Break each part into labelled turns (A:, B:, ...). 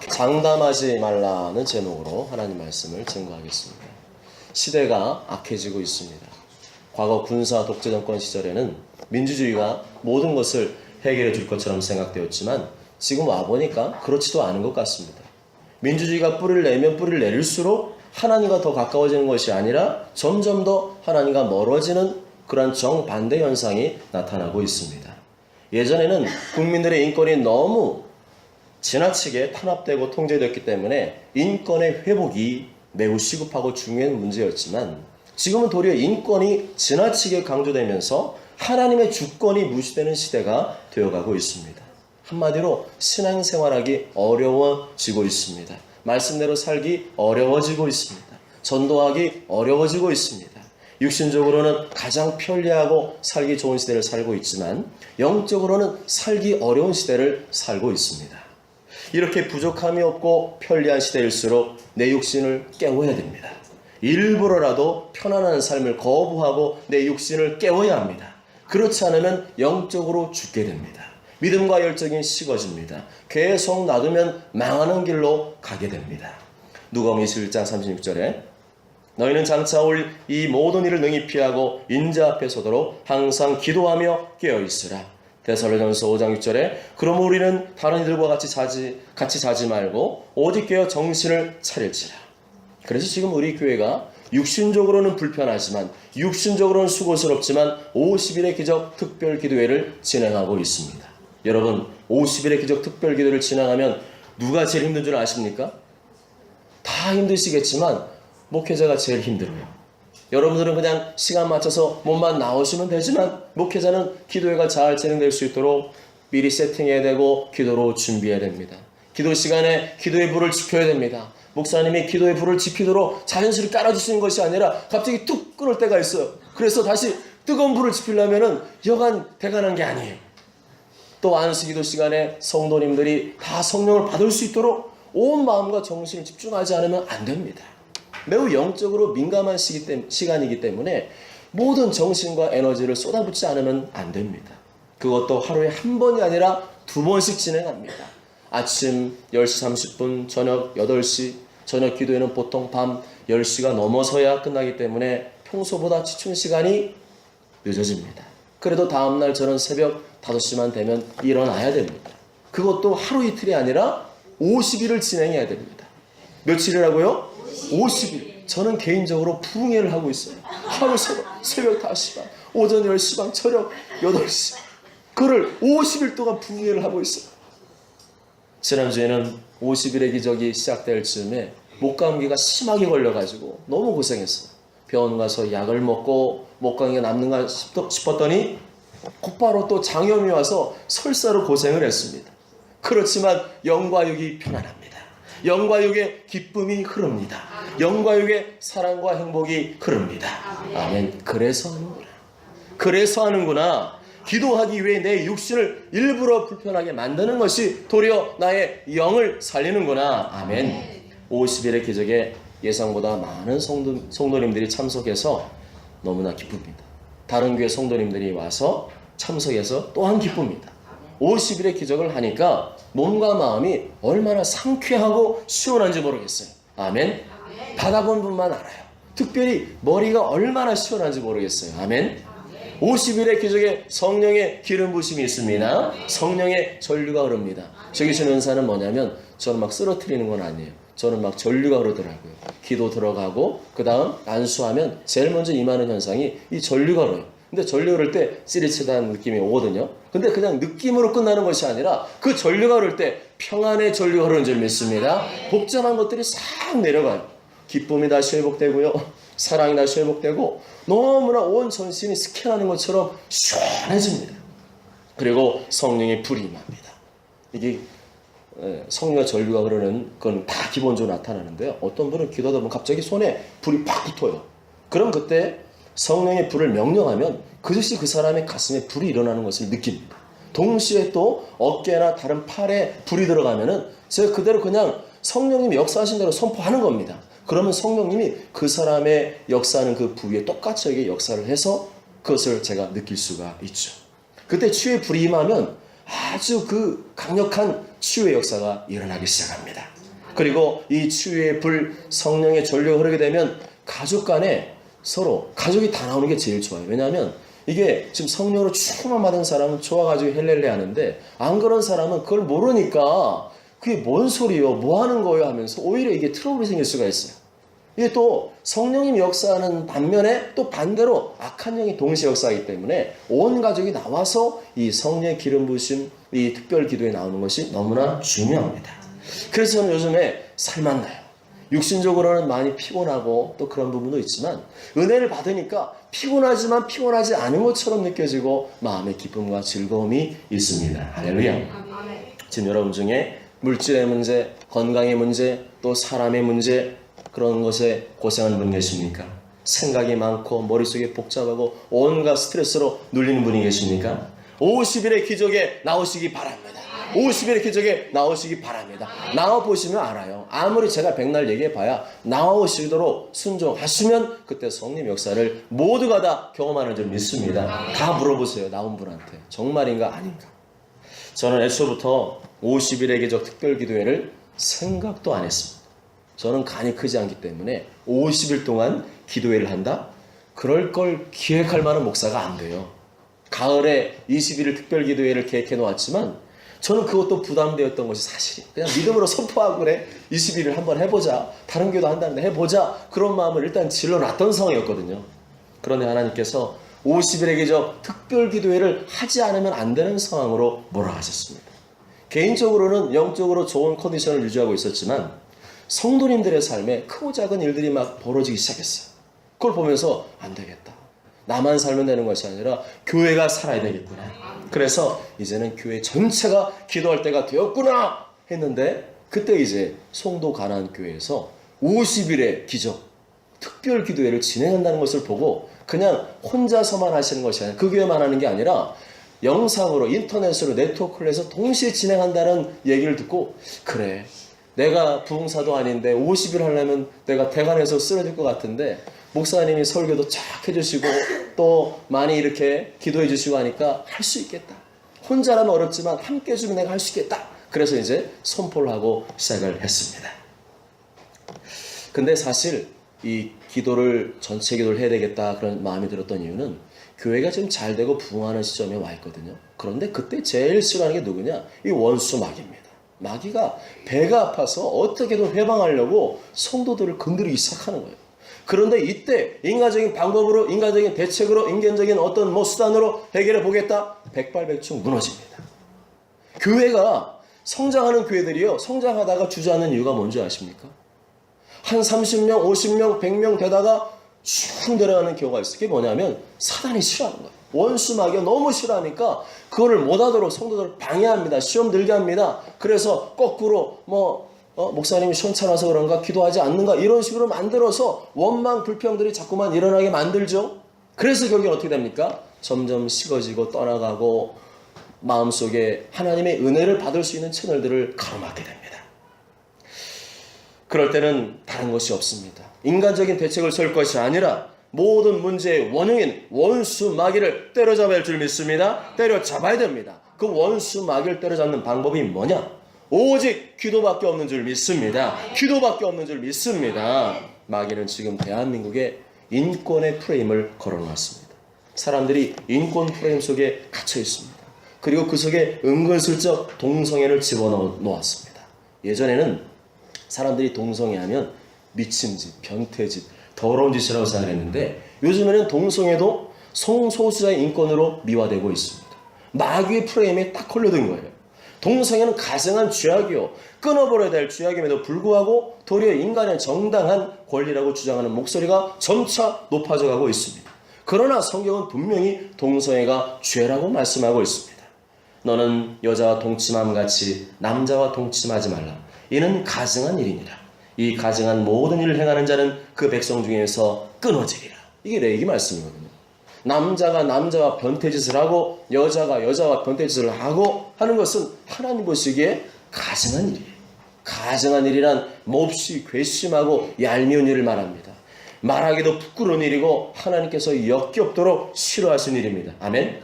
A: 장담하지 말라는 제목으로 하나님 말씀을 증거하겠습니다. 시대가 악해지고 있습니다. 과거 군사 독재 정권 시절에는 민주주의가 모든 것을 해결해 줄 것처럼 생각되었지만 지금 와보니까 그렇지도 않은 것 같습니다. 민주주의가 뿌리를 내면 뿌리를 내릴수록 하나님과 더 가까워지는 것이 아니라 점점 더 하나님과 멀어지는 그런 정반대 현상이 나타나고 있습니다. 예전에는 국민들의 인권이 너무 지나치게 탄압되고 통제됐기 때문에 인권의 회복이 매우 시급하고 중요한 문제였지만 지금은 도리어 인권이 지나치게 강조되면서 하나님의 주권이 무시되는 시대가 되어가고 있습니다. 한마디로 신앙생활하기 어려워지고 있습니다. 말씀대로 살기 어려워지고 있습니다. 전도하기 어려워지고 있습니다. 육신적으로는 가장 편리하고 살기 좋은 시대를 살고 있지만 영적으로는 살기 어려운 시대를 살고 있습니다. 이렇게 부족함이 없고 편리한 시대일수록 내 육신을 깨워야 됩니다. 일부러라도 편안한 삶을 거부하고 내 육신을 깨워야 합니다. 그렇지 않으면 영적으로 죽게 됩니다. 믿음과 열정이 식어집니다. 계속 놔두면 망하는 길로 가게 됩니다. 누가복음 21장 36절에 너희는 장차 올 이 모든 일을 능히 피하고 인자 앞에 서도록 항상 기도하며 깨어있으라. 데살로니가전서 5장 6절에 그러므로 우리는 다른 이들과 같이 자지 말고 오직 깨어 정신을 차릴지라. 그래서 지금 우리 교회가 육신적으로는 불편하지만 육신적으로는 수고스럽지만 50일의 기적 특별 기도회를 진행하고 있습니다. 여러분 50일의 기적 특별 기도를 진행하면 누가 제일 힘든 줄 아십니까? 다 힘드시겠지만 목회자가 제일 힘들어요. 여러분들은 그냥 시간 맞춰서 몸만 나오시면 되지만 목회자는 기도회가 잘 진행될 수 있도록 미리 세팅해야 되고 기도로 준비해야 됩니다. 기도 시간에 기도의 불을 지펴야 됩니다. 목사님이 기도의 불을 지피도록 자연스럽게 깔아주시는 것이 아니라 갑자기 뚝 끊을 때가 있어요. 그래서 다시 뜨거운 불을 지피려면은 여간 대관한 게 아니에요. 또 안수기도 시간에 성도님들이 다 성령을 받을 수 있도록 온 마음과 정신을 집중하지 않으면 안 됩니다. 매우 영적으로 민감한 시간이기 때문에 모든 정신과 에너지를 쏟아붓지 않으면 안 됩니다. 그것도 하루에 한 번이 아니라 2번씩 진행합니다. 아침 10시 30분, 저녁 8시, 저녁 기도회는 보통 밤 10시가 넘어서야 끝나기 때문에 평소보다 지침 시간이 늦어집니다. 그래도 다음날 저는 새벽 5시만 되면 일어나야 됩니다. 그것도 하루 이틀이 아니라 50일을 진행해야 됩니다. 며칠이라고요? 50일. 저는 개인적으로 부흥회를 하고 있어요. 하루 새벽 5시 반, 오전 10시 반, 저녁 8시. 그를 50일 동안 부흥회를 하고 있어요. 지난주에는 50일의 기적이 시작될 즈음에 목감기가 심하게 걸려가지고 너무 고생했어요. 병원 가서 약을 먹고 목감기가 남는가 싶었더니 곧바로 또 장염이 와서 설사로 고생을 했습니다. 그렇지만 영과 육이 편안합니다. 영과 육의 기쁨이 흐릅니다. 영과 육의 사랑과 행복이 흐릅니다. 아멘. 그래서 하는구나. 그래서 하는구나. 기도하기 위해 내 육신을 일부러 불편하게 만드는 것이 도리어 나의 영을 살리는구나. 아멘. 50일의 기적에 예상보다 많은 성도님들이 참석해서 너무나 기쁩니다. 다른 교회 성도님들이 와서 참석해서 또한 기쁩니다. 50일의 기적을 하니까 몸과 마음이 얼마나 상쾌하고 시원한지 모르겠어요. 아멘. 받아본 분만 알아요. 특별히 머리가 얼마나 시원한지 모르겠어요. 아멘. 50일의 기적에 성령의 기름 부심이 있습니다. 성령의 전류가 흐릅니다. 저기 주는 은사는 뭐냐면 저는 막 쓰러뜨리는 건 아니에요. 저는 막 전류가 흐르더라고요. 기도 들어가고 그 다음 안수하면 제일 먼저 임하는 현상이 이 전류가 흐르요. 근데 전류 흐를 때 찌릿하다는 느낌이 오거든요. 근데 그냥 느낌으로 끝나는 것이 아니라 그 전류가 흐를 때 평안의 전류가 흐르는 줄 믿습니다. 복잡한 것들이 싹 내려가요. 기쁨이 다시 회복되고요. 사랑이 다시 회복되고 너무나 온 전신이 스캔하는 것처럼 시원해집니다. 그리고 성령의 불이 임합니다. 이게 성령의 전류가 흐르는 건 다 기본적으로 나타나는데요. 어떤 분은 기도하다 보면 갑자기 손에 불이 팍 붙어요. 그럼 그때 성령의 불을 명령하면 그 즉시 그 사람의 가슴에 불이 일어나는 것을 느낍니다. 동시에 또 어깨나 다른 팔에 불이 들어가면은 제가 그대로 그냥 성령님이 역사하신 대로 선포하는 겁니다. 그러면 성령님이 그 사람의 역사하는 그 부위에 똑같이 역사를 해서 그것을 제가 느낄 수가 있죠. 그때 치유의 불이 임하면 아주 그 강력한 치유의 역사가 일어나기 시작합니다. 그리고 이 치유의 불, 성령의 전류가 흐르게 되면 가족 간에 서로 가족이 다 나오는 게 제일 좋아요. 왜냐하면 이게 지금 성령으로 충만 받은 사람은 좋아가지고 헬렐레 하는데 안 그런 사람은 그걸 모르니까 그게 뭔 소리요? 뭐 하는 거예요? 하면서 오히려 이게 트러블이 생길 수가 있어요. 이게 또 성령님이 역사하는 반면에 또 반대로 악한 영이 동시에 역사하기 때문에 온 가족이 나와서 이 성령의 기름 부으심, 이 특별 기도에 나오는 것이 너무나 중요합니다. 그래서 저는 요즘에 살만 나요. 육신적으로는 많이 피곤하고 또 그런 부분도 있지만 은혜를 받으니까 피곤하지만 피곤하지 않은 것처럼 느껴지고 마음의 기쁨과 즐거움이 있습니다. 할렐루야. 지금 여러분 중에 물질의 문제, 건강의 문제, 또 사람의 문제 그런 것에 고생하는 분 계십니까? 생각이 많고 머릿속이 복잡하고 온갖 스트레스로 눌리는 분이 계십니까? 50일의 기적에 나오시기 바랍니다. 50일의 기적에 나오시기 바랍니다. 나와보시면 알아요. 아무리 제가 백날 얘기해봐야 나오시도록 순종하시면 그때 성령 역사를 모두가 다 경험하는 줄 믿습니다. 다 물어보세요. 나온 분한테. 정말인가 아닌가. 저는 애초부터 50일의 기적 특별기도회를 생각도 안 했습니다. 저는 간이 크지 않기 때문에 50일 동안 기도회를 한다? 그럴 걸 기획할 만한 목사가 안 돼요. 가을에 21일 특별기도회를 계획해 놓았지만 저는 그것도 부담되었던 것이 사실이에요. 그냥 믿음으로 선포하고 그래 21일 한번 해보자. 다른 교도 한다는데 해보자. 그런 마음을 일단 질러놨던 상황이었거든요. 그런데 하나님께서 50일의 기적 특별기도회를 하지 않으면 안 되는 상황으로 몰아가셨습니다. 개인적으로는 영적으로 좋은 컨디션을 유지하고 있었지만 성도님들의 삶에 크고 작은 일들이 막 벌어지기 시작했어요. 그걸 보면서 안 되겠다. 나만 살면 되는 것이 아니라 교회가 살아야 되겠구나. 그래서 이제는 교회 전체가 기도할 때가 되었구나 했는데 그때 이제 송도 가나안교회에서 50일의 기적 특별 기도회를 진행한다는 것을 보고 그냥 혼자서만 하시는 것이 아니라 그 교회만 하는 게 아니라 영상으로 인터넷으로 네트워크를 해서 동시에 진행한다는 얘기를 듣고 그래 내가 부흥사도 아닌데 50일 하려면 내가 대관에서 쓰러질 것 같은데 목사님이 설교도 쫙 해주시고 또 많이 이렇게 기도해 주시고 하니까 할 수 있겠다. 혼자라면 어렵지만 함께 해주면 내가 할 수 있겠다. 그래서 이제 선포를 하고 시작을 했습니다. 근데 사실 이 기도를 전체 기도를 해야 되겠다 그런 마음이 들었던 이유는 교회가 지금 잘 되고 부흥하는 시점에 와 있거든요. 그런데 그때 제일 싫어하는 게 누구냐? 이 원수 마귀입니다. 마귀가 배가 아파서 어떻게든 회방하려고 성도들을 건드리기 시작하는 거예요. 그런데 이때 인간적인 방법으로, 인간적인 대책으로, 인간적인 어떤 수단으로 해결해 보겠다? 백발백중 무너집니다. 교회가 성장하는 교회들이요. 성장하다가 주저하는 이유가 뭔지 아십니까? 한 30명, 50명, 100명 되다가 쭉 내려가는 경우가 있어요. 그게 뭐냐면 사단이 싫어하는 거예요. 원수 마귀가 너무 싫어하니까 그거를 못하도록 성도들을 방해합니다. 시험 들게 합니다. 그래서 거꾸로 목사님이 시원찮아서 그런가 기도하지 않는가 이런 식으로 만들어서 원망 불평들이 자꾸만 일어나게 만들죠. 그래서 결국엔 어떻게 됩니까? 점점 식어지고 떠나가고 마음속에 하나님의 은혜를 받을 수 있는 채널들을 가로막게 됩니다. 그럴 때는 다른 것이 없습니다. 인간적인 대책을 세울 것이 아니라 모든 문제의 원흉인 원수 마귀를 때려잡아야 할 줄 믿습니다. 때려잡아야 됩니다. 그 원수 마귀를 때려잡는 방법이 뭐냐? 오직 기도밖에 없는 줄 믿습니다. 기도밖에 없는 줄 믿습니다. 마귀는 지금 대한민국의 인권의 프레임을 걸어놓았습니다. 사람들이 인권 프레임 속에 갇혀 있습니다. 그리고 그 속에 은근슬쩍 동성애를 집어넣었습니다. 예전에는 사람들이 동성애하면 미친 짓, 변태 짓, 더러운 짓이라고 생각했는데 요즘에는 동성애도 성소수자의 인권으로 미화되고 있습니다. 마귀의 프레임에 딱 걸려든 거예요. 동성애는 가증한 죄악이요. 끊어버려야 될 죄악임에도 불구하고 도리어 인간의 정당한 권리라고 주장하는 목소리가 점차 높아져 가고 있습니다. 그러나 성경은 분명히 동성애가 죄라고 말씀하고 있습니다. 너는 여자와 동침함 같이 남자와 동침하지 말라. 이는 가증한 일이니라. 이 가증한 모든 일을 행하는 자는 그 백성 중에서 끊어지리라. 이게 레위기 말씀이거든요. 남자가 남자와 변태짓을 하고 여자가 여자와 변태짓을 하고 하는 것은 하나님 보시기에 가증한 일이에요. 가증한 일이란 몹시 괘씸하고 얄미운 일을 말합니다. 말하기도 부끄러운 일이고 하나님께서 역겹도록 싫어하시는 일입니다. 아멘.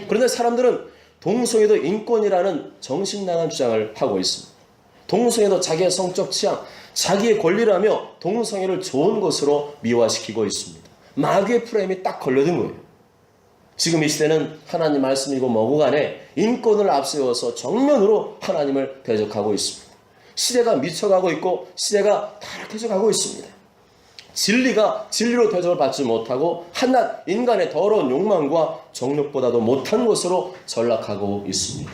A: 그런데 사람들은 동성애도 인권이라는 정신나간 주장을 하고 있습니다. 동성애도 자기의 성적 취향, 자기의 권리라며 동성애를 좋은 것으로 미화시키고 있습니다. 마귀의 프레임이 딱 걸려든 거예요. 지금 이 시대는 하나님 말씀이고 뭐고 간에 인권을 앞세워서 정면으로 하나님을 대적하고 있습니다. 시대가 미쳐가고 있고 시대가 타락해져 가고 있습니다. 진리가 진리로 대접을 받지 못하고 한낱 인간의 더러운 욕망과 정욕보다도 못한 것으로 전락하고 있습니다.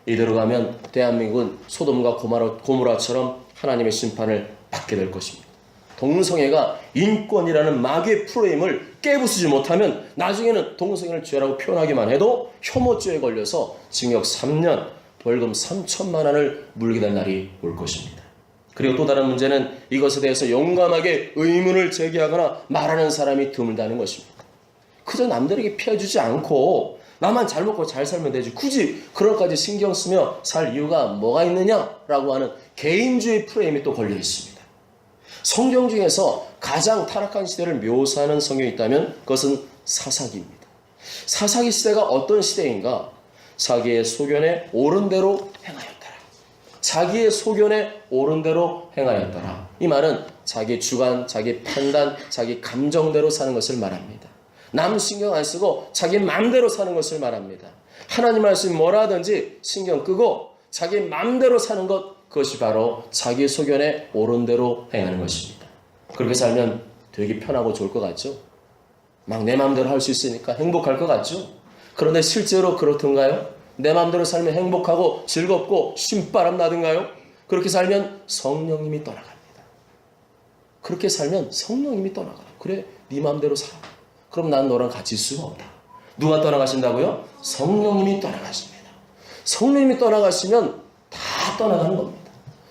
A: 이대로 가면 대한민국은 소돔과 고모라처럼 하나님의 심판을 받게 될 것입니다. 동성애가 인권이라는 마귀의 프레임을 깨부수지 못하면 나중에는 동성애를 죄라고 표현하기만 해도 혐오죄에 걸려서 징역 3년, 벌금 3천만 원을 물게 될 날이 올 것입니다. 그리고 또 다른 문제는 이것에 대해서 용감하게 의문을 제기하거나 말하는 사람이 드물다는 것입니다. 그저 남들에게 피해주지 않고 나만 잘 먹고 잘 살면 되지 굳이 그런 것까지 신경 쓰며 살 이유가 뭐가 있느냐라고 하는 개인주의 프레임이 또 걸려 있습니다. 성경 중에서 가장 타락한 시대를 묘사하는 성경이 있다면 그것은 사사기입니다. 사사기 시대가 어떤 시대인가? 자기의 소견에 옳은 대로 행하였더라. 자기의 소견에 옳은 대로 행하였더라. 이 말은 자기 주관, 자기 판단, 자기 감정대로 사는 것을 말합니다. 남 신경 안 쓰고 자기 마음대로 사는 것을 말합니다. 하나님 말씀이 뭐라 하든지 신경 끄고 자기 마음대로 사는 것, 그것이 바로 자기 소견에 옳은 대로 행하는 것입니다. 그렇게 살면 되게 편하고 좋을 것 같죠? 막 내 마음대로 할 수 있으니까 행복할 것 같죠? 그런데 실제로 그렇던가요? 내 마음대로 살면 행복하고 즐겁고 쉰바람 나던가요? 그렇게 살면 성령님이 떠나갑니다. 그렇게 살면 성령님이 떠나가요. 그래, 네 마음대로 살아. 그럼 난 너랑 같이 있을 수가 없다. 누가 떠나가신다고요? 성령님이 떠나가십니다. 성령님이 떠나가시면 다 떠나가는 겁니다.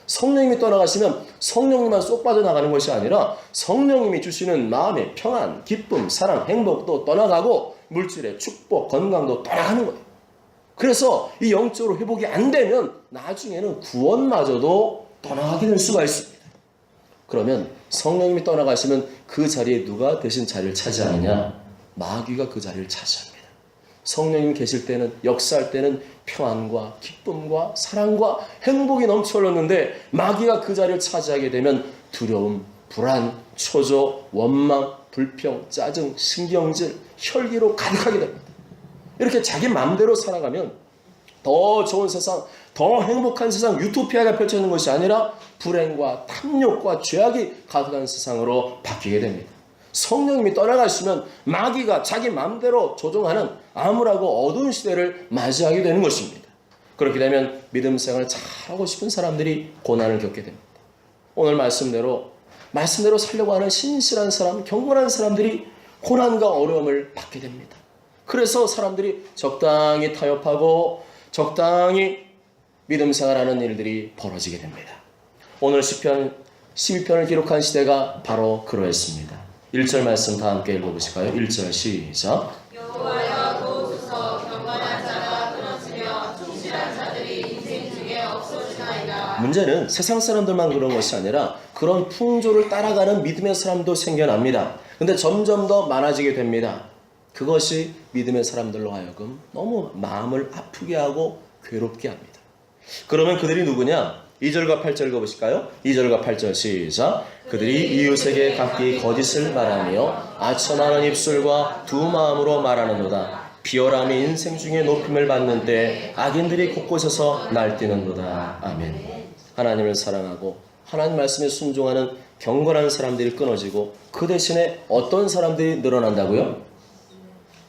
A: 성령님이 떠나가시면 성령님만 쏙 빠져나가는 것이 아니라 성령님이 주시는 마음의 평안, 기쁨, 사랑, 행복도 떠나가고 물질의 축복, 건강도 떠나가는 거예요. 그래서 이 영적으로 회복이 안 되면 나중에는 구원마저도 떠나가게 될 수가 있습니다. 그러면 성령님이 떠나가시면 그 자리에 누가 대신 자리를 차지하느냐? 마귀가 그 자리를 차지합니다. 성령님 계실 때는, 역사할 때는 평안과 기쁨과 사랑과 행복이 넘쳐 흘렀는데 마귀가 그 자리를 차지하게 되면 두려움, 불안, 초조, 원망, 불평, 짜증, 신경질, 혈기로 가득하게 됩니다. 이렇게 자기 마음대로 살아가면 더 좋은 세상, 더 행복한 세상, 유토피아가 펼쳐지는 것이 아니라 불행과 탐욕과 죄악이 가득한 세상으로 바뀌게 됩니다. 성령님이 떠나가시면 마귀가 자기 마음대로 조종하는 암울하고 어두운 시대를 맞이하게 되는 것입니다. 그렇게 되면 믿음 생활을 잘하고 싶은 사람들이 고난을 겪게 됩니다. 오늘 말씀대로 살려고 하는 신실한 사람, 경건한 사람들이 고난과 어려움을 받게 됩니다. 그래서 사람들이 적당히 타협하고 적당히 믿음 생활하는 일들이 벌어지게 됩니다. 오늘 시편 12편을 기록한 시대가 바로 그러했습니다. 1절 말씀 다 함께 읽어보실까요? 1절 시작.
B: 여호와여 도우소서. 경건한 자가 끊어지며 충실한 자들이 인생 중에 없어지나이다.
A: 문제는 세상 사람들만 그런 것이 아니라 그런 풍조를 따라가는 믿음의 사람도 생겨납니다. 근데 점점 더 많아지게 됩니다. 그것이 믿음의 사람들로 하여금 너무 마음을 아프게 하고 괴롭게 합니다. 그러면 그들이 누구냐? 2절과 8절 읽어보실까요? 2절과 8절 시작. 그들이 이웃에게 각기 거짓을 말하며 아첨하는 입술과 두 마음으로 말하는도다. 비열함이 인생 중에 높임을 받는 때 악인들이 곳곳에서 날뛰는도다. 아멘. 하나님을 사랑하고 하나님 말씀에 순종하는 경건한 사람들이 끊어지고 그 대신에 어떤 사람들이 늘어난다고요?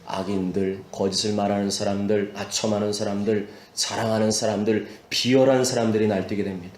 A: 악인들, 거짓을 말하는 사람들, 아첨하는 사람들, 자랑하는 사람들, 비열한 사람들이 날뛰게 됩니다.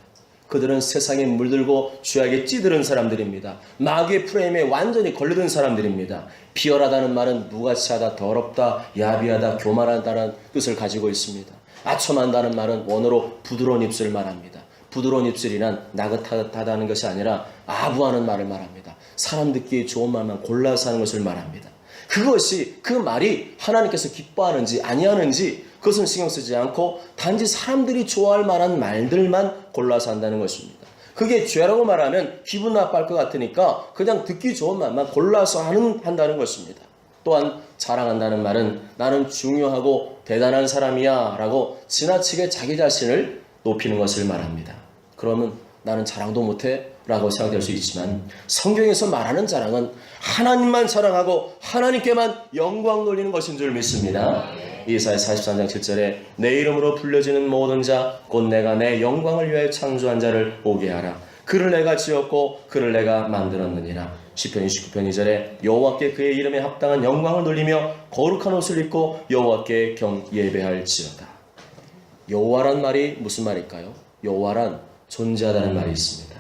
A: 그들은 세상에 물들고 죄악에 찌들은 사람들입니다. 마귀의 프레임에 완전히 걸려든 사람들입니다. 비열하다는 말은 무가치하다, 더럽다, 야비하다, 교만하다는 뜻을 가지고 있습니다. 아첨한다는 말은 원어로 부드러운 입술을 말합니다. 부드러운 입술이란 나긋하다는 것이 아니라 아부하는 말을 말합니다. 사람 듣기에 좋은 말만 골라서 하는 것을 말합니다. 그것이, 그 말이 하나님께서 기뻐하는지 아니하는지 그것은 신경 쓰지 않고 단지 사람들이 좋아할 만한 말들만 골라서 한다는 것입니다. 그게 죄라고 말하면 기분 나빠할 것 같으니까 그냥 듣기 좋은 말만 골라서 한다는 것입니다. 또한 자랑한다는 말은 나는 중요하고 대단한 사람이야 라고 지나치게 자기 자신을 높이는 것을 말합니다. 그러면 나는 자랑도 못해 라고 생각될 수 있지만 성경에서 말하는 자랑은 하나님만 자랑하고 하나님께만 영광 돌리는 것인 줄 믿습니다. 이사야 43장 7절에 내 이름으로 불려지는 모든 자 곧 내가 내 영광을 위하여 창조한 자를 오게 하라. 그를 내가 지었고 그를 내가 만들었느니라. 시편 29편 2절에 여호와께 그의 이름에 합당한 영광을 돌리며 거룩한 옷을 입고 여호와께 예배할지어다. 여호와란 말이 무슨 말일까요? 여호와란 존재하다는 말이 있습니다.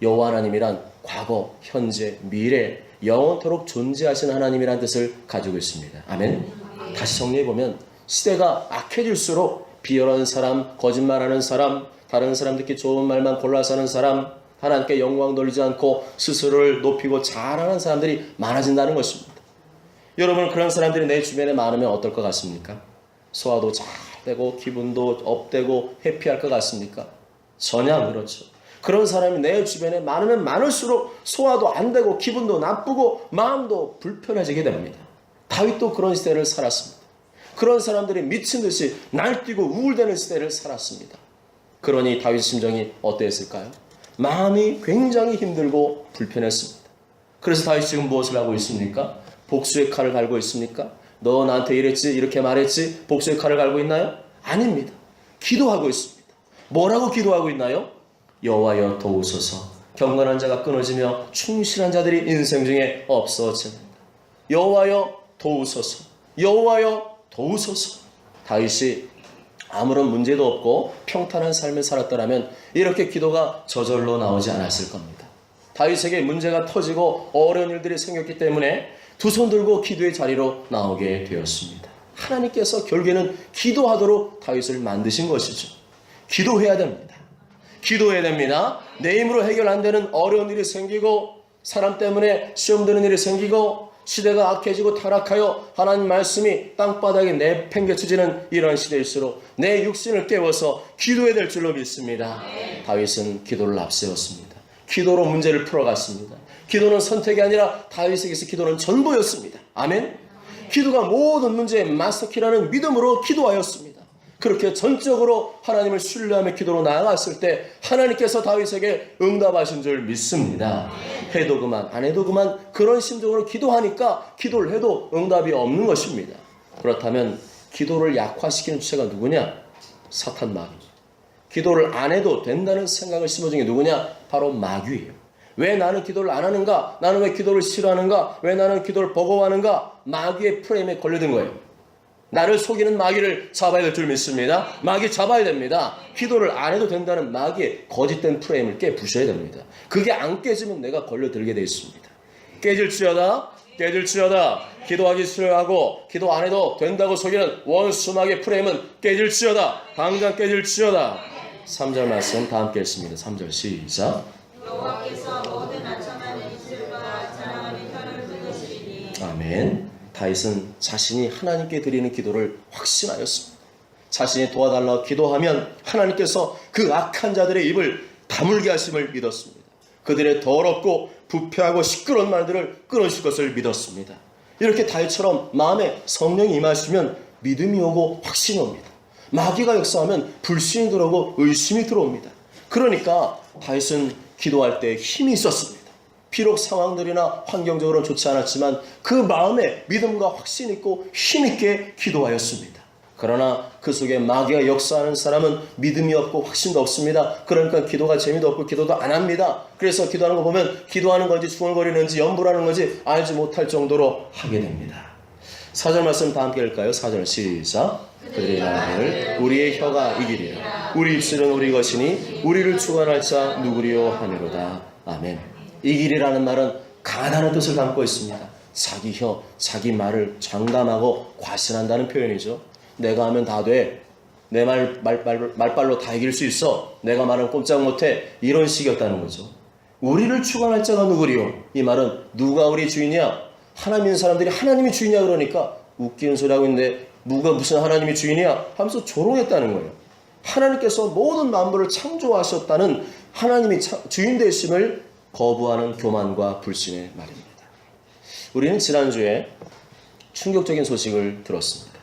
A: 여호와 하나님이란 과거, 현재, 미래 영원토록 존재하신 하나님이란 뜻을 가지고 있습니다. 아멘. 다시 정리해보면 시대가 악해질수록 비열한 사람, 거짓말하는 사람, 다른 사람 듣기 좋은 말만 골라서 하는 사람, 하나님께 영광 돌리지 않고 스스로를 높이고 자랑하는 사람들이 많아진다는 것입니다. 여러분, 그런 사람들이 내 주변에 많으면 어떨 것 같습니까? 소화도 잘 되고 기분도 업되고 해피할 것 같습니까? 전혀 안 그렇죠. 그런 사람이 내 주변에 많으면 많을수록 소화도 안 되고 기분도 나쁘고 마음도 불편해지게 됩니다. 다윗도 그런 시대를 살았습니다. 그런 사람들이 미친 듯이 날뛰고 우울대는 시대를 살았습니다. 그러니 다윗 심정이 어땠을까요? 마음이 굉장히 힘들고 불편했습니다. 그래서 다윗 지금 무엇을 하고 있습니까? 복수의 칼을 갈고 있습니까? 너 나한테 이랬지, 이렇게 말했지, 복수의 칼을 갈고 있나요? 아닙니다. 기도하고 있습니다. 뭐라고 기도하고 있나요? 여호와여 도우소서. 경건한 자가 끊어지며 충실한 자들이 인생 중에 없어집니다. 여호와여 도우소서. 여호와여 도우소서. 다윗이 아무런 문제도 없고 평탄한 삶을 살았더라면 이렇게 기도가 저절로 나오지 않았을 겁니다. 다윗에게 문제가 터지고 어려운 일들이 생겼기 때문에 두 손 들고 기도의 자리로 나오게 되었습니다. 하나님께서 결국에는 기도하도록 다윗을 만드신 것이죠. 기도해야 됩니다. 기도해야 됩니다. 내 힘으로 해결 안 되는 어려운 일이 생기고 사람 때문에 시험 드는 일이 생기고 시대가 악해지고 타락하여 하나님 말씀이 땅바닥에 내팽개쳐지는 이런 시대일수록 내 육신을 깨워서 기도해야 될 줄로 믿습니다. 다윗은 기도를 앞세웠습니다. 기도로 문제를 풀어갔습니다. 기도는 선택이 아니라 다윗에게서 기도는 전부였습니다. 아멘. 기도가 모든 문제의 마스터키라는 믿음으로 기도하였습니다. 그렇게 전적으로 하나님을 신뢰하며 기도로 나아갔을 때 하나님께서 다윗에게 응답하신 줄 믿습니다. 해도 그만 안 해도 그만 그런 심정으로 기도하니까 기도를 해도 응답이 없는 것입니다. 그렇다면 기도를 약화시키는 주체가 누구냐? 사탄 마귀. 기도를 안 해도 된다는 생각을 심어준 게 누구냐? 바로 마귀예요. 왜 나는 기도를 안 하는가? 나는 왜 기도를 싫어하는가? 왜 나는 기도를 버거워하는가? 마귀의 프레임에 걸려든 거예요. 나를 속이는 마귀를 잡아야 될 줄 믿습니다. 마귀 잡아야 됩니다. 기도를 안 해도 된다는 마귀의 거짓된 프레임을 깨부셔야 됩니다. 그게 안 깨지면 내가 걸려들게 되어 있습니다. 깨질지어다 깨질지어다. 기도하기 싫어하고 기도 안 해도 된다고 속이는 원수 마귀의 프레임은 깨질지어다. 당장 깨질지어다. 3절 말씀 다 함께 읽습니다. 3절 시작.
B: 여호와께서 모든 아첨한 이슬과 자랑하는 혀를 끊으시리니.
A: 아멘. 다윗은 자신이 하나님께 드리는 기도를 확신하였습니다. 자신이 도와달라고 기도하면 하나님께서 그 악한 자들의 입을 다물게 하심을 믿었습니다. 그들의 더럽고 부패하고 시끄러운 말들을 끊으실 것을 믿었습니다. 이렇게 다윗처럼 마음에 성령이 임하시면 믿음이 오고 확신이 옵니다. 마귀가 역사하면 불신이 들어오고 의심이 들어옵니다. 그러니까 다윗은 기도할 때 힘이 있었습니다. 비록 상황들이나 환경적으로는 좋지 않았지만 그 마음에 믿음과 확신 있고 힘있게 기도하였습니다. 그러나 그 속에 마귀가 역사하는 사람은 믿음이 없고 확신도 없습니다. 그러니까 기도가 재미도 없고 기도도 안 합니다. 그래서 기도하는 거 보면 기도하는 건지 중얼거리는지 염불하는 건지 알지 못할 정도로 하게 됩니다. 4절 말씀 다 함께 읽을까요? 4절 시작. 그들이 나를 우리의 혀가 이기리라. 우리 입술은 우리 것이니 우리를 주관할 자 누구리요 하니로다. 아멘. 이길이라는 말은 강하다는 뜻을 담고 있습니다. 자기 혀, 자기 말을 장담하고 과신한다는 표현이죠. 내가 하면 다 돼. 내 말발로 다 이길 수 있어. 내가 말은 꼼짝 못해. 이런 식이었다는 거죠. 우리를 주관할 자가 누구리요? 이 말은 누가 우리 주인이야? 하나님 있는 사람들이 하나님이 주인이야 그러니까 웃기는 소리 하고 있는데 누가 무슨 하나님이 주인이야? 하면서 조롱했다는 거예요. 하나님께서 모든 만물을 창조하셨다는 하나님이 주인 되심을 거부하는 교만과 불신의 말입니다. 우리는 지난주에 충격적인 소식을 들었습니다.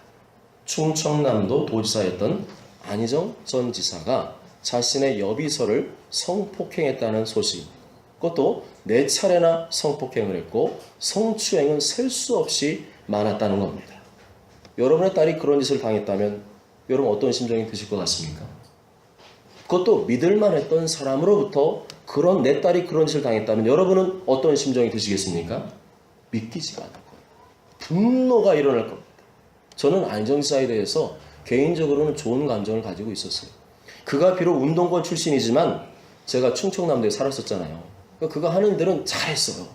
A: 충청남도 도지사였던 안희정 전 지사가 자신의 여비서를 성폭행했다는 소식. 그것도 4차례나 성폭행을 했고 성추행은 셀 수 없이 많았다는 겁니다. 여러분의 딸이 그런 짓을 당했다면 여러분 어떤 심정이 드실 것 같습니까? 그것도 믿을만 했던 사람으로부터 그런 내 딸이 그런 짓을 당했다면 여러분은 어떤 심정이 드시겠습니까? 믿기지가 않을 거예요. 분노가 일어날 겁니다. 저는 안희정 지사에 대해서 개인적으로는 좋은 감정을 가지고 있었어요. 그가 비록 운동권 출신이지만 제가 충청남도에 살았었잖아요. 그가 하는 일은 잘했어요.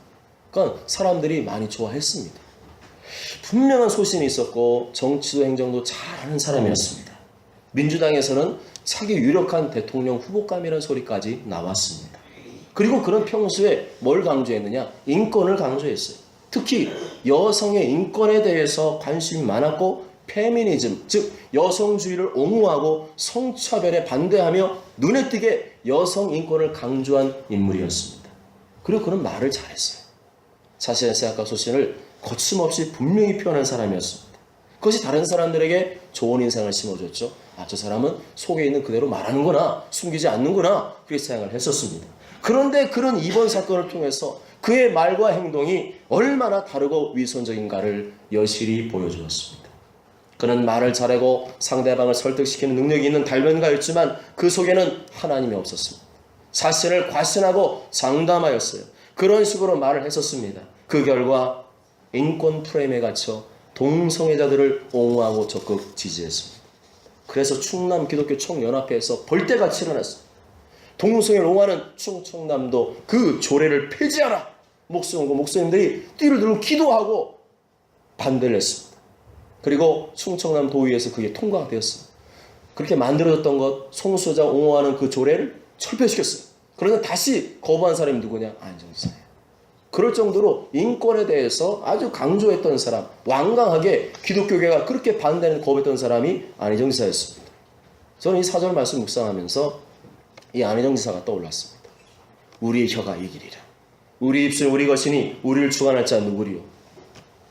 A: 그러니까 사람들이 많이 좋아했습니다. 분명한 소신이 있었고 정치도 행정도 잘하는 사람이었습니다. 민주당에서는 차기 유력한 대통령 후보감이라는 소리까지 나왔습니다. 그리고 그는 평소에 뭘 강조했느냐? 인권을 강조했어요. 특히 여성의 인권에 대해서 관심이 많았고 페미니즘, 즉 여성주의를 옹호하고 성차별에 반대하며 눈에 띄게 여성 인권을 강조한 인물이었습니다. 그리고 그는 말을 잘했어요. 자신의 생각과 소신을 거침없이 분명히 표현한 사람이었습니다. 그것이 다른 사람들에게 좋은 인상을 심어줬죠. 아, 저 사람은 속에 있는 그대로 말하는구나, 숨기지 않는구나, 그렇게 생각을 했었습니다. 그런데 그런 이번 사건을 통해서 그의 말과 행동이 얼마나 다르고 위선적인가를 여실히 보여주었습니다. 그는 말을 잘하고 상대방을 설득시키는 능력이 있는 달변가였지만 그 속에는 하나님이 없었습니다. 자신을 과신하고 장담하였어요. 그런 식으로 말을 했었습니다. 그 결과 인권 프레임에 갇혀 동성애자들을 옹호하고 적극 지지했습니다. 그래서 충남 기독교 총연합회에서 벌떼같이 일어났습니다. 동성애를 옹호하는 충청남도 그 조례를 폐지하라! 목사님들이 띠를 들고 기도하고 반대를 했습니다. 그리고 충청남 도의회에서 그게 통과가 되었습니다. 그렇게 만들어졌던 것, 성소수자 옹호하는 그 조례를 철폐시켰어요. 그러나 다시 거부한 사람이 누구냐? 안희정 지사예요. 그럴 정도로 인권에 대해서 아주 강조했던 사람, 완강하게 기독교계가 그렇게 반대하는 거부했던 사람이 안희정 지사였습니다. 저는 이 사절 말씀 묵상하면서 이 안희정 지사가 떠올랐습니다. 우리의 혀가 이기리라. 우리 입술 우리 것이니 우리를 주관할 자 누구리요.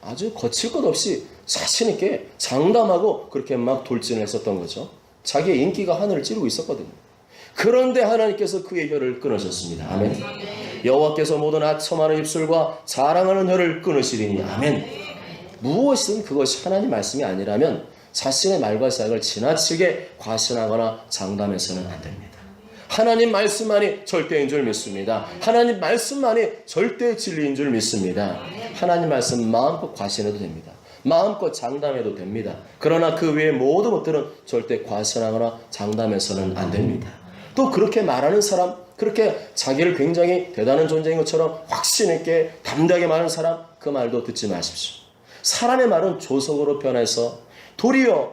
A: 아주 거칠 것 없이 자신 있게 장담하고 그렇게 막 돌진을 했었던 거죠. 자기의 인기가 하늘을 찌르고 있었거든요. 그런데 하나님께서 그의 혀를 끊으셨습니다. 아멘. 여호와께서 모든 아첨하는 입술과 자랑하는 혀를 끊으시리니. 아멘. 무엇이든 그것이 하나님 말씀이 아니라면 자신의 말과 사역을 지나치게 과신하거나 장담해서는 안 됩니다. 하나님 말씀만이 절대인 줄 믿습니다. 하나님 말씀만이 절대 진리인 줄 믿습니다. 하나님 말씀 마음껏 과신해도 됩니다. 마음껏 장담해도 됩니다. 그러나 그 외의 모든 것들은 절대 과신하거나 장담해서는 안 됩니다. 또 그렇게 말하는 사람, 그렇게 자기를 굉장히 대단한 존재인 것처럼 확신 있게 담대하게 말하는 사람, 그 말도 듣지 마십시오. 사람의 말은 조석으로 변해서 도리어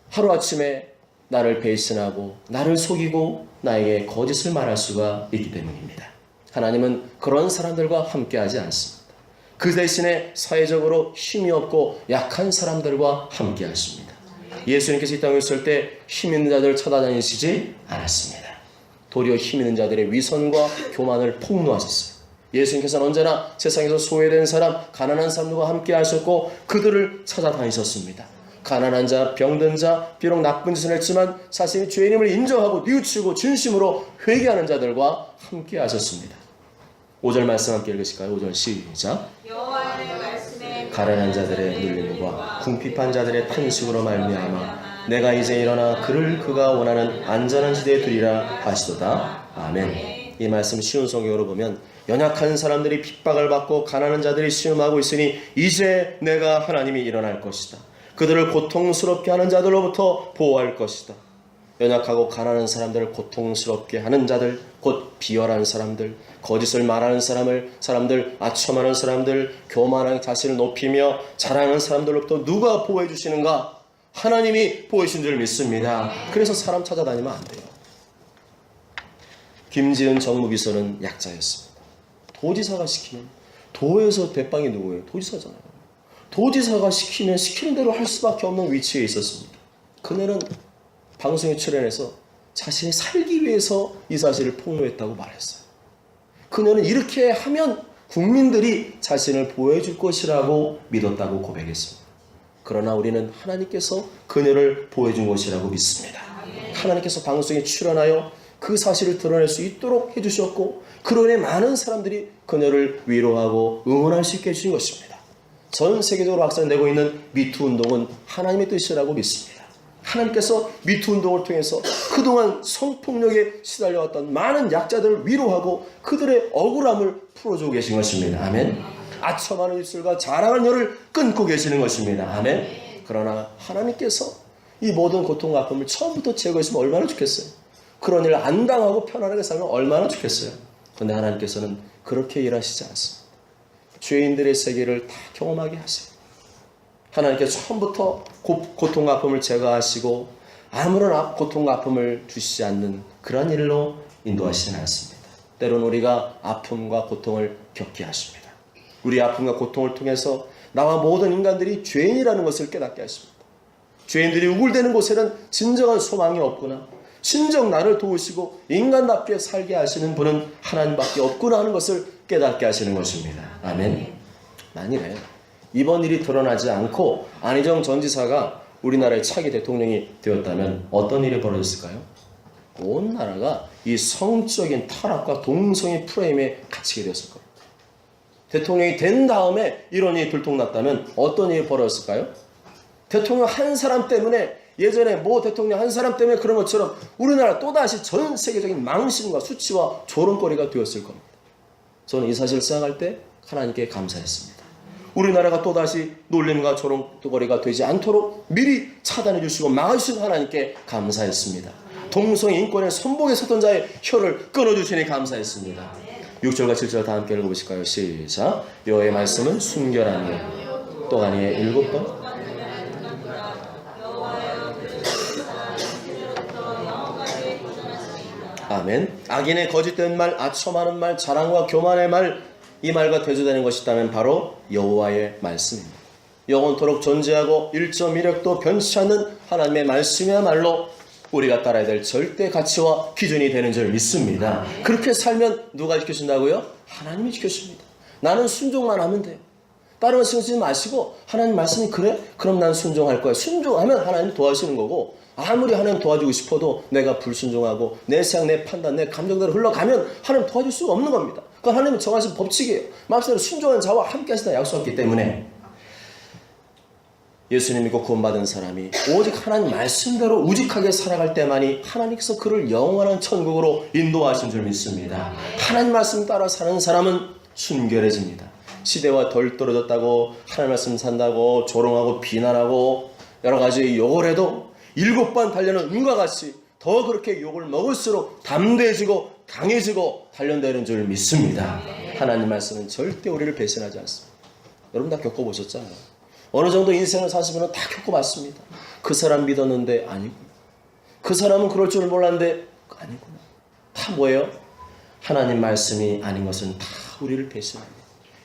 A: 하루아침에 나를 배신하고 나를 속이고 나에게 거짓을 말할 수가 있기 때문입니다. 하나님은 그런 사람들과 함께하지 않습니다. 그 대신에 사회적으로 힘이 없고 약한 사람들과 함께하십니다. 예수님께서 이 땅에 있을 때 힘 있는 자들을 찾아다니시지 않았습니다. 도리어 힘 있는 자들의 위선과 교만을 폭로하셨어요. 예수님께서는 언제나 세상에서 소외된 사람, 가난한 사람들과 함께 하셨고 그들을 찾아다니셨습니다. 가난한 자, 병든 자, 비록 나쁜 짓을 했지만 자신이 죄인임을 인정하고 뉘우치고 진심으로 회개하는 자들과 함께 하셨습니다. 5절 말씀 함께 읽으실까요? 5절 시작.
B: 여호와의 말씀에
A: 가난한 자들의 눌림과 궁핍한 자들의 탄식으로 말미암아 내가 이제 일어나 그를 그가 원하는 안전한 지대에 두리라 하시도다. 아멘. 이 말씀 쉬운 성경으로 보면 연약한 사람들이 핍박을 받고 가난한 자들이 시험하고 있으니 이제 내가 하나님이 일어날 것이다. 그들을 고통스럽게 하는 자들로부터 보호할 것이다. 연약하고 가난한 사람들을 고통스럽게 하는 자들, 곧 비열한 사람들, 거짓을 말하는 사람들, 아첨하는 사람들, 교만하게 자신을 높이며 자랑하는 사람들로부터 누가 보호해 주시는가? 하나님이 보호해 주신 줄 믿습니다. 그래서 사람 찾아다니면 안 돼요. 김지은 정무비서는 약자였습니다. 도지사가 시키면, 도에서 대빵이 누구예요? 도지사잖아요. 도지사가 시키면 시키는 대로 할 수밖에 없는 위치에 있었습니다. 그녀는 방송에 출연해서 자신이 살기 위해서 이 사실을 폭로했다고 말했어요. 그녀는 이렇게 하면 국민들이 자신을 보호해줄 것이라고 믿었다고 고백했습니다. 그러나 우리는 하나님께서 그녀를 보호해준 것이라고 믿습니다. 하나님께서 방송에 출연하여 그 사실을 드러낼 수 있도록 해주셨고 그로 인해 많은 사람들이 그녀를 위로하고 응원할 수 있게 해주신 것입니다. 전 세계적으로 확산되고 있는 미투 운동은 하나님의 뜻이라고 믿습니다. 하나님께서 미투 운동을 통해서 그동안 성폭력에 시달려왔던 많은 약자들을 위로하고 그들의 억울함을 풀어주고 계신 것입니다. 아멘. 아첨하는 입술과 자랑하는 혀를 끊고 계시는 것입니다. 아멘. 그러나 하나님께서 이 모든 고통과 아픔을 처음부터 제거했으면 얼마나 좋겠어요. 그런 일을 안 당하고 편안하게 살면 얼마나 좋겠어요. 그런데 하나님께서는 그렇게 일하시지 않습니다. 죄인들의 세계를 다 경험하게 하세요. 하나님께서 처음부터 고통과 아픔을 제거하시고 아무런 고통과 아픔을 주시지 않는 그런 일로 인도하시지 않습니다. 때로는 우리가 아픔과 고통을 겪게 하십니다. 우리 아픔과 고통을 통해서 나와 모든 인간들이 죄인이라는 것을 깨닫게 하십니다. 죄인들이 우글대는 곳에는 진정한 소망이 없구나. 진정 나를 도우시고 인간답게 살게 하시는 분은 하나님밖에 없구나 하는 것을 깨닫게 하시는 것입니다. 아멘. 만일에 이번 일이 드러나지 않고 안희정 전 지사가 우리나라의 차기 대통령이 되었다면 어떤 일이 벌어졌을까요? 온 나라가 이 성적인 타락과 동성애 프레임에 갇히게 되었을 겁니다. 대통령이 된 다음에 이런 일이 들통났다면 어떤 일이 벌어졌을까요? 대통령 한 사람 때문에 예전에 모 대통령 한 사람 때문에 그런 것처럼 우리나라 또다시 전 세계적인 망신과 수치와 조롱거리가 되었을 겁니다. 저는 이 사실을 생각할 때 하나님께 감사했습니다. 우리나라가 또다시 놀림과 조롱거리가 되지 않도록 미리 차단해 주시고 막아주신 하나님께 감사했습니다. 동성애 인권의 선봉에 섰던 자의 혀를 끊어주시니 감사했습니다. 6절과 7절 다 함께 읽어보실까요? 시작. 여호와의 말씀은 순결하니 또 아니에 7번 아멘. 악인의 거짓된 말, 아첨하는 말, 자랑과 교만의 말, 이 말과 대조되는 것이 있다면 바로 여호와의 말씀입니다. 영원토록 존재하고 1.1획도 변치 않는 하나님의 말씀이야말로 우리가 따라야 될 절대 가치와 기준이 되는 줄 믿습니다. 그렇게 살면 누가 지켜준다고요? 하나님이 지켜줍니다. 나는 순종만 하면 돼요. 다른 거 신경 쓰지 마시고 하나님 말씀이 그래? 그럼 난 순종할 거야. 순종하면 하나님 도와주시는 거고 아무리 하나님 도와주고 싶어도 내가 불순종하고 내 생각, 내 판단, 내 감정대로 흘러가면 하나님 도와줄 수가 없는 겁니다. 그건 하나님이 정하신 법칙이에요. 말씀대로 순종한 자와 함께 하시다 약속했기 때문에 예수님 믿고 구원받은 사람이 오직 하나님 말씀대로 우직하게 살아갈 때만이 하나님께서 그를 영원한 천국으로 인도하신 줄 믿습니다. 하나님 말씀 따라 사는 사람은 순결해집니다. 시대와 덜 떨어졌다고 하나님 말씀 산다고 조롱하고 비난하고 여러 가지 욕을 해도 7번 달려는 은과 같이 더 그렇게 욕을 먹을수록 담대해지고 강해지고 단련되는 줄 믿습니다. 하나님 말씀은 절대 우리를 배신하지 않습니다. 여러분 다 겪어보셨잖아요. 어느 정도 인생을 사시면 다 겪어봤습니다. 그 사람 믿었는데 아니구나. 그 사람은 그럴 줄 몰랐는데 아니구나. 다 뭐예요? 하나님 말씀이 아닌 것은 다 우리를 배신합니다.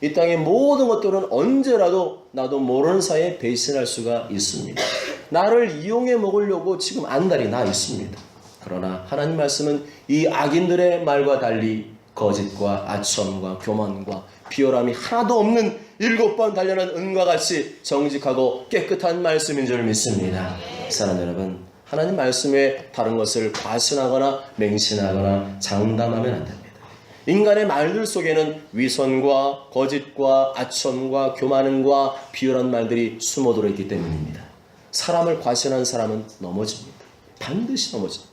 A: 이 땅의 모든 것들은 언제라도 나도 모르는 사이에 배신할 수가 있습니다. 나를 이용해 먹으려고 지금 안달이 나 있습니다. 그러나 하나님 말씀은 이 악인들의 말과 달리 거짓과 아첨과 교만과 비열함이 하나도 없는 7번 단련한 은과 같이 정직하고 깨끗한 말씀인 줄 믿습니다. 사랑하는 여러분, 하나님 말씀에 다른 것을 과신하거나 맹신하거나 장담하면 안 됩니다. 인간의 말들 속에는 위선과 거짓과 아첨과 교만과 비열한 말들이 숨어 들어있기 때문입니다. 사람을 과신한 사람은 넘어집니다. 반드시 넘어집니다.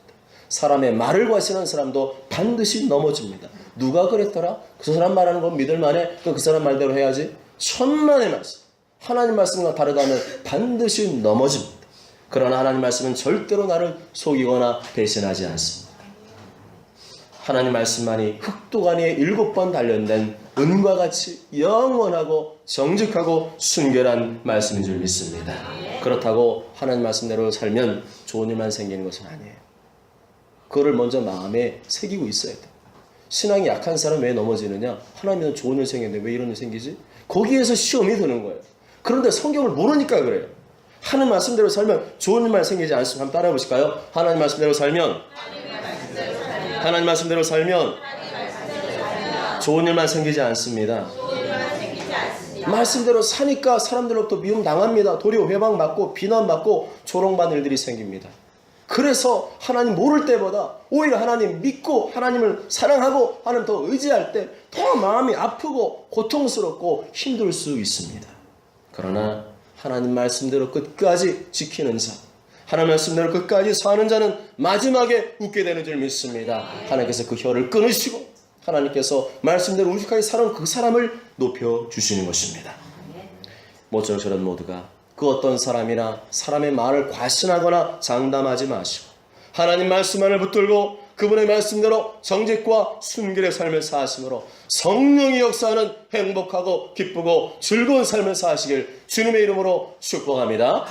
A: 사람의 말을 과신한 사람도 반드시 넘어집니다. 누가 그랬더라? 그 사람 말하는 건 믿을만해? 그 사람 말대로 해야지? 천만의 말씀. 하나님 말씀과 다르다면 반드시 넘어집니다. 그러나 하나님 말씀은 절대로 나를 속이거나 배신하지 않습니다. 하나님 말씀만이 흑도가니에 7번 단련된 은과 같이 영원하고 정직하고 순결한 말씀인 줄 믿습니다. 그렇다고 하나님 말씀대로 살면 좋은 일만 생기는 것은 아니에요. 그거를 먼저 마음에 새기고 있어야 돼요. 신앙이 약한 사람 왜 넘어지느냐? 하나님은 좋은 일 생겼는데 왜 이런 일 생기지? 거기에서 시험이 드는 거예요. 그런데 성경을 모르니까 그래요. 하나님 말씀대로 살면 좋은 일만 생기지 않습니다. 한번 따라해 보실까요? 하나님 말씀대로 살면 좋은 일만 생기지 않습니다.
B: 좋은 일만 생기지 않습니다.
A: 말씀대로 사니까 사람들로부터 미움 당합니다. 도리어 회방받고 비난받고 조롱받는 일들이 생깁니다. 그래서 하나님 모를 때보다 오히려 하나님 믿고 하나님을 사랑하고 하나님 더 의지할 때 더 마음이 아프고 고통스럽고 힘들 수 있습니다. 그러나 하나님 말씀대로 끝까지 지키는 자, 하나님 말씀대로 끝까지 사는 자는 마지막에 웃게 되는 줄 믿습니다. 하나님께서 그 혀를 끊으시고 하나님께서 말씀대로 우직하게 살아온 그 사람을 높여주시는 것입니다. 모쪼록 저런 모두가 그 어떤 사람이나 사람의 말을 과신하거나 장담하지 마시고 하나님 말씀만을 붙들고 그분의 말씀대로 정직과 순결의 삶을 사심으로 성령이 역사하는 행복하고 기쁘고 즐거운 삶을 사시길 주님의 이름으로 축복합니다.